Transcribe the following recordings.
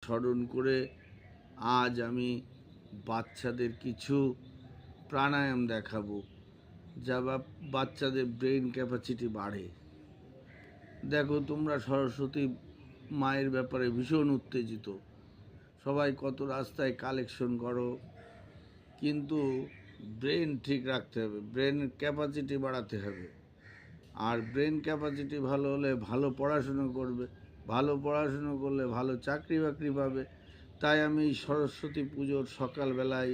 স্মরণ করে আজ আমি বাচ্চাদের কিছু প্রাণায়াম দেখাবো, যা বাচ্চাদের ব্রেন ক্যাপাসিটি বাড়ে। দেখো, তোমরা সরস্বতী মায়ের ব্যাপারে ভীষণ উত্তেজিত, সবাই কত রাস্তায় কালেকশন করো, কিন্তু ব্রেন ঠিক রাখতে হবে, ব্রেন ক্যাপাসিটি বাড়াতে হবে। আর ব্রেন ক্যাপাসিটি ভালো হলে ভালো পড়াশুনো করবে, ভালো পড়াশুনো করলে ভালো চাকরি বাকরি পাবে। তাই আমি সরস্বতী পুজোর সকালবেলায়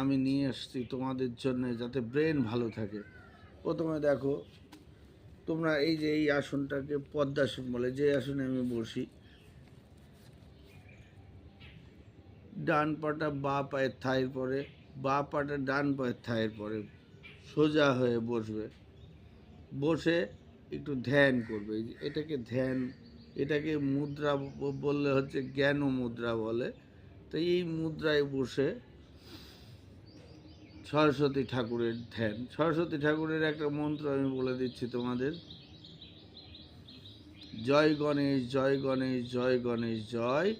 আমি নিয়ে এসছি তোমাদের জন্যে, যাতে ব্রেন ভালো থাকে। প্রথমে দেখো, তোমরা এই যে এই আসনটাকে পদ্মাসন বলে, যে আসনে আমি বসি, ডান পাটা বা পায়ের থায়ের পরে, বা পাটা ডান পায়ের থায়ের পরে সোজা হয়ে বসবে। বসে একটু ধ্যান করবে। এটাকে ধ্যান, এটাকে মুদ্রা বললে হচ্ছে জ্ঞান মুদ্রা বলে। তো এই মুদ্রায় বসে সরস্বতী ঠাকুরের ধ্যান, সরস্বতী ঠাকুরের একটা মন্ত্র আমি বলে দিচ্ছি তোমাদের। জয় গণেশ, জয় গণেশ, জয় গণেশ, জয়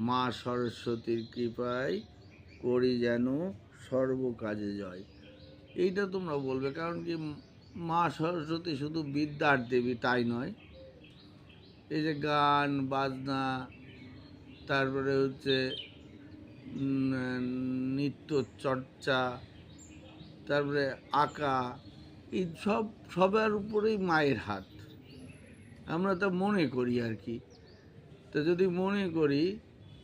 মা সরস্বতীর কৃপায় করি যেন সর্ব কাজে জয়। এইটা তোমরা বলবে, কারণ কি, মা সরস্বতী শুধু বিদ্যার দেবী তাই নয়, এই যে গান বাজনা, তারপরে হচ্ছে নৃত্য চর্চা, তারপরে আঁকা, এই সবার উপরেই মায়ের হাত। আমরা তা মনে করি আর কি। তা যদি মনে করি,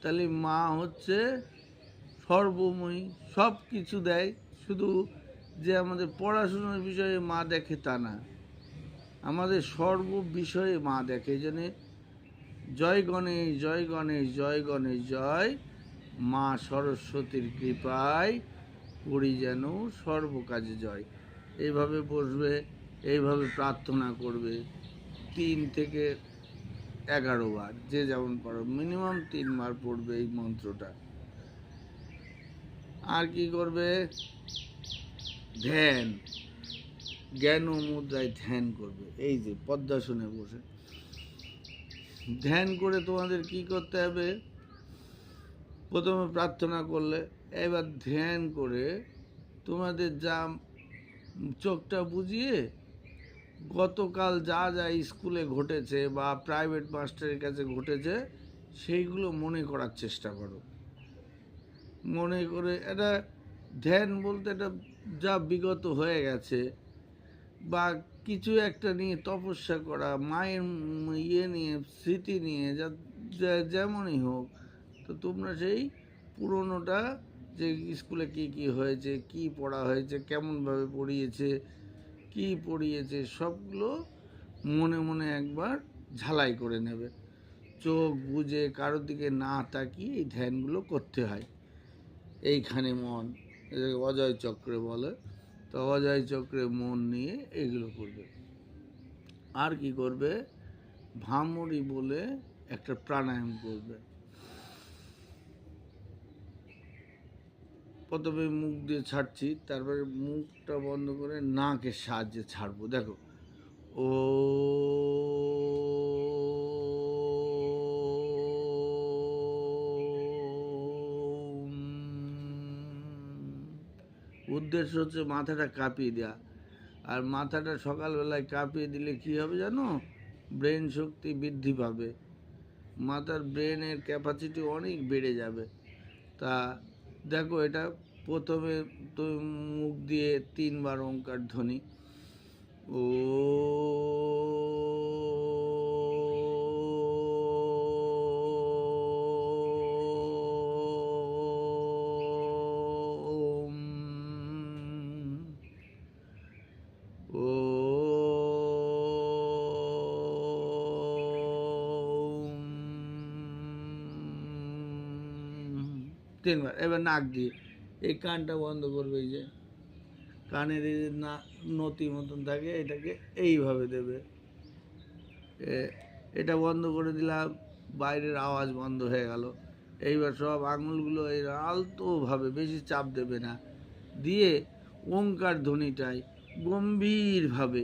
তাহলে মা হচ্ছে সর্বময়ী, সব কিছু দেয়। শুধু যে আমাদের পড়াশোনার বিষয়ে মা দেখে তা না, আমাদের সর্ব বিষয়ে মা দেখে। এই জন্যে জয় গণেশ, জয় গণেশ, জয় গণেশ, জয় মা সরস্বতীর কৃপায় করি যেন সর্ব কাজে জয়। এইভাবে বসবে, এইভাবে প্রার্থনা করবে 3 থেকে 11 বার, যে যেমন পারো, মিনিমাম 3 বার পড়বে এই মন্ত্রটা। আর কি করবে? ধ্যান, জ্ঞান ও মুদ্রায় ধ্যান করবে। এই যে পদ্মাসনে বসে ধ্যান করে তোমাদের কি করতে হবে? প্রথমে প্রার্থনা করলে, এবার ধ্যান করে তোমাদের যা চোখটা বুজিয়ে গতকাল যা যা স্কুলে ঘটেছে বা প্রাইভেট মাস্টারের কাছে ঘটেছে, সেইগুলো মনে করার চেষ্টা করো। মনে করে, এটা ধ্যান বলতে এটা যা বিগত হয়ে গেছে, বা কিছু একটা নিয়ে তপস্যা করা, মায়ের ইয়ে নিয়ে, স্মৃতি নিয়ে, যেমনই হোক। তো তোমরা সেই পুরোনোটা, যে স্কুলে কি কি হয়েছে, কি পড়া হয়েছে, কেমনভাবে পড়িয়েছে, কি পড়িয়েছে, সবগুলো মনে মনে একবার ঝালাই করে নেবে। চোখ বুজে কারোর দিকে না তাকিয়ে এই ধ্যানগুলো করতে হয়। এইখানে মন, অজয় চক্রে বলে, তো অজয় চক্রে মন নিয়ে এগুলো করবে। আর কি করবে? ভামরি বলে একটা প্রাণায়াম করবে। প্রথমে মুখ দিয়ে ছাড়ছি, তারপরে মুখটা বন্ধ করে নাকের সাহায্যে ছাড়বো। দেখো, ও উদ্দেশ্য হচ্ছে মাথাটা কাঁপিয়ে দেওয়া। আর মাথাটা সকালবেলায় কাঁপিয়ে দিলে কি হবে জানো? ব্রেন শক্তি বৃদ্ধি পাবে, মাথার ব্রেনের ক্যাপাসিটি অনেক বেড়ে যাবে। তা দেখো, এটা প্রথমে তো মুখ দিয়ে 3 বার ওঙ্কার ধ্বনি, ও ও 3 বার। এবার নাক দিয়ে এই কানটা বন্ধ করবে, এই যে কানের এই যে নতি মতন থাকে, এটাকে এইভাবে দেবে। এটা বন্ধ করে দিলাম, বাইরের আওয়াজ বন্ধ হয়ে গেল। এইবার সব আঙুলগুলো এই আলতোভাবে, বেশি চাপ দেবে না, দিয়ে ওঙ্কার ধ্বনিটাই গম্ভীরভাবে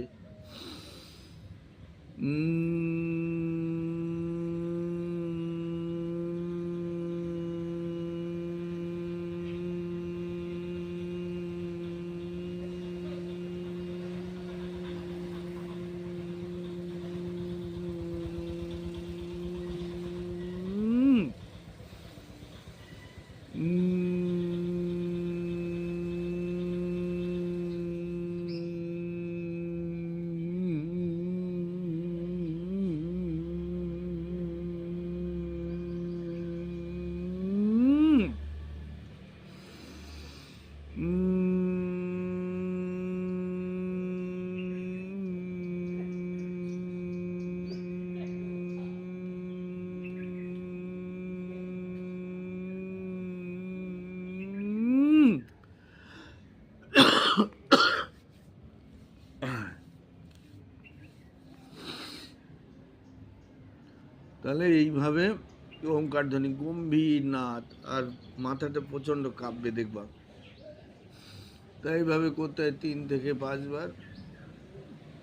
তাহলে এইভাবে ওমকার ধ্বনি গম্ভীর নাদ, আর মাথাটা প্রচণ্ড কাঁপবে দেখবা। তাই এইভাবে করতে হয় 3 থেকে 5 বার।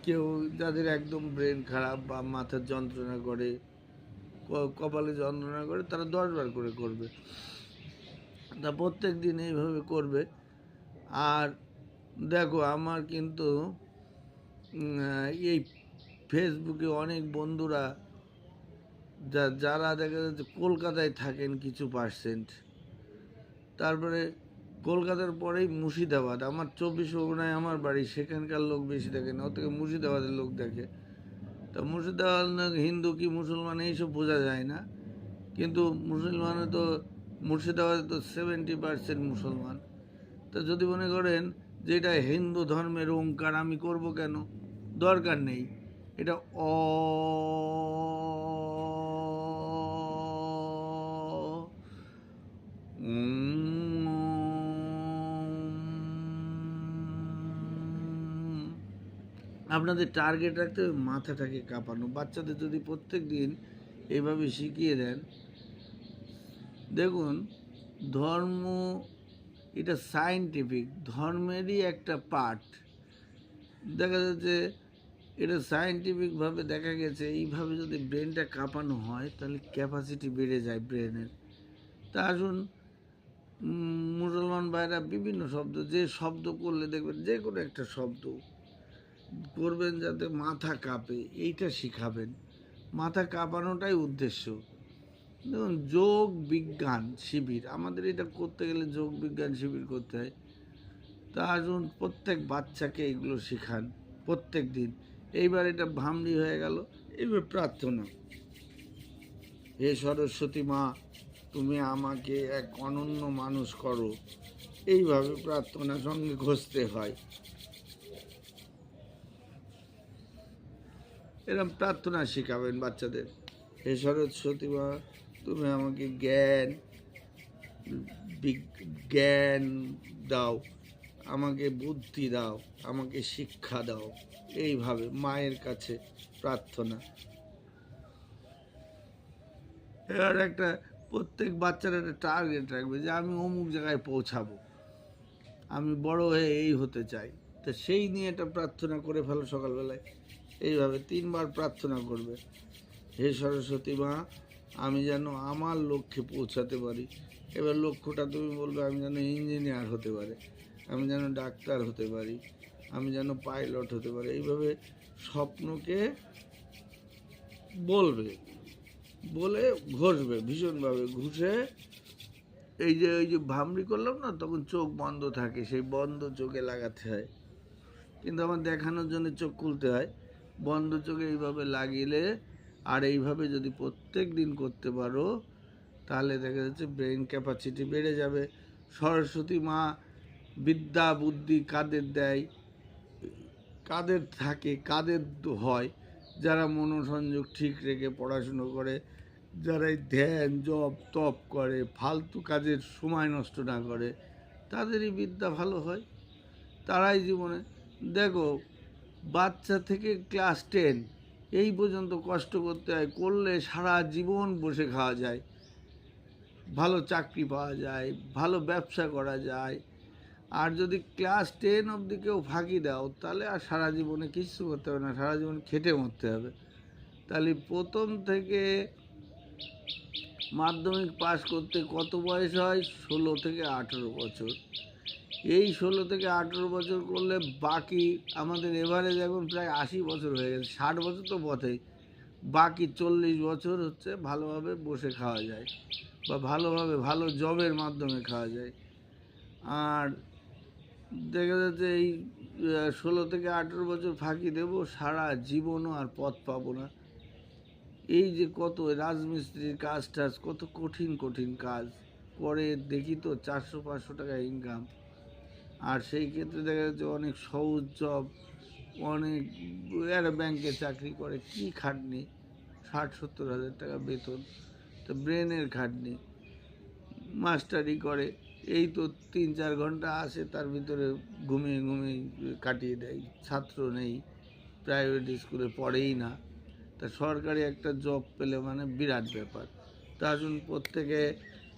কেউ যাদের একদম ব্রেন খারাপ বা মাথার যন্ত্রণা করে, কপালে যন্ত্রণা করে, তারা 10 বার করে করবে। তা প্রত্যেক দিন এইভাবে করবে। আর দেখো, আমার কিন্তু এই ফেসবুকে অনেক বন্ধুরা যারা দেখা যাচ্ছে কলকাতায় থাকেন কিছু পার্সেন্ট, তারপরে কলকাতার পরেই মুর্শিদাবাদ, আমার 24 পরগনায় আমার বাড়ি, সেখানকার লোক বেশি দেখে না, ওর থেকে মুর্শিদাবাদের লোক দেখে। তা মুর্শিদাবাদ হিন্দু কি মুসলমান এইসব বোঝা যায় না, কিন্তু মুসলমানে তো মুর্শিদাবাদে তো 70% মুসলমান। তা যদি মনে করেন যে এটা হিন্দু ধর্মের ওঙ্কার, আমি করব কেন? দরকার নেই। এটা আপনাদের টার্গেট রাখতে হবে মাথাটাকে কাঁপানো। বাচ্চাদের যদি প্রত্যেক দিন এইভাবে শিখিয়ে দেন, দেখুন ধর্ম এটা সায়েন্টিফিক, ধর্মেরই একটা পার্ট। দেখা যাচ্ছে এটা সায়েন্টিফিকভাবে দেখা গেছে, এইভাবে যদি ব্রেনটা কাঁপানো হয় তাহলে ক্যাপাসিটি বেড়ে যায় ব্রেনের। তা আসুন, মুসলমান ভাইরা বিভিন্ন শব্দ, যে শব্দ করলে দেখবেন যে কোনো একটা শব্দ করবেন যাতে মাথা কাঁপে, এইটা শিখাবেন। মাথা কাঁপানোটাই উদ্দেশ্য। দেখুন, যোগ বিজ্ঞান শিবির, আমাদের এটা করতে গেলে যোগ বিজ্ঞান শিবির করতে হয়। তা আসুন প্রত্যেক বাচ্চাকে এগুলো শেখান প্রত্যেক দিন। এইবার এটা ভামড়ি হয়ে গেল। এইবার প্রার্থনা, হে সরস্বতী মা, তুমি আমাকে এক অনন্য মানুষ করো, এইভাবে প্রার্থনার সঙ্গে ঘষতে হয়। এরকম প্রার্থনা শেখাবেন বাচ্চাদের। হে সরস্বতী মা, তুমি আমাকে জ্ঞান দাও, আমাকে বুদ্ধি দাও, আমাকে শিক্ষা দাও। এইভাবে মায়ের কাছে প্রার্থনা। এবার একটা প্রত্যেক বাচ্চার একটা টার্গেট রাখবে যে আমি অমুক জায়গায় পৌঁছাবো, আমি বড় হয়ে এই হতে চাই। তো সেই নিয়ে একটা প্রার্থনা করে ফেলো সকালবেলায়। এইভাবে 3 বার প্রার্থনা করবে। হে সরস্বতী মা, আমি যেন আমার লক্ষ্যে পৌঁছাতে পারি। এবার লক্ষ্যটা তুমি বলবে, আমি যেন ইঞ্জিনিয়ার হতে পারি, আমি যেন ডাক্তার হতে পারি, আমি যেন পাইলট হতে পারি। এইভাবে স্বপ্নকে বলবে, বলে ঘষবে ভীষণভাবে। ঘুষে এই যে ভামড়ি করলাম না, তখন চোখ বন্ধ থাকে, সেই বন্ধ চোখে লাগাতে হয়। কিন্তু আমার দেখানোর জন্য চোখ খুলতে হয়। বন্ধ চোখে এইভাবে লাগিলে, আর এইভাবে যদি প্রত্যেক দিন করতে পারো, তাহলে দেখা যাচ্ছে ব্রেন ক্যাপাসিটি বেড়ে যাবে। সরস্বতী মা বিদ্যা বুদ্ধি কাদের দেয়, কাদের থাকে, কাদের হয়? যারা মনোসংযোগ ঠিক রেখে পড়াশুনো করে, যারা ধ্যান জপ তপ করে, ফালতু কাজের সময় নষ্ট না করে, তাদেরই বিদ্যা ভালো হয়, তারাই জীবনে। দেখো, বাচ্চা থেকে ক্লাস 10 এই পর্যন্ত কষ্ট করতে হয়, করলে সারা জীবন বসে খাওয়া যায়, ভালো চাকরি পাওয়া যায়, ভালো ব্যবসা করা যায়। আর যদি ক্লাস 10 অবধি কেউ ফাঁকি দাও, তাহলে আর সারা জীবনে কিচ্ছু করতে হবে না, সারা জীবন খেটে মরতে হবে। তাহলে প্রথম থেকে মাধ্যমিক পাস করতে কত বয়স হয়? 16 থেকে 18 বছর। এই 16 থেকে 18 বছর করলে বাকি আমাদের এভারেজ এখন প্রায় 80 বছর হয়ে গেছে, 60 বছর তো বটেই, বাকি 40 বছর হচ্ছে ভালোভাবে বসে খাওয়া যায়, বা ভালোভাবে ভালো জবের মাধ্যমে খাওয়া যায়। আর দেখা যাচ্ছে এই 16 থেকে 18 বছর ফাঁকি দেবো, সারা জীবনও আর পথ পাবো না। এই যে কত রাজমিস্ত্রির কাজ টাজ, কত কঠিন কঠিন কাজ করে, দেখি তো 400-500 টাকা ইনকাম। আর সেই ক্ষেত্রে দেখা যাচ্ছে অনেক সহজ জব, অনেক, এরা ব্যাংকে চাকরি করে, কি খাটনি, 60-70 হাজার টাকা বেতন। তো ব্রেনের খাটনি। মাস্টারি করে, এই তো 3-4 ঘন্টা আসে, তার ভিতরে ঘুমিয়ে ঘুমিয়ে কাটিয়ে দেয়। ছাত্র নেই, প্রাইভেট স্কুলে পড়েই না, তা সরকারি একটা জব পেলে মানে বিরাট ব্যাপার। তা আসুন প্রত্যেকে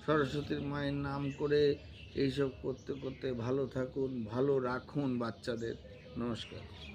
সরস্বতীর মায়ের নাম করে এইসব করতে করতে ভালো থাকুন, ভালো রাখুন বাচ্চাদের। নমস্কার।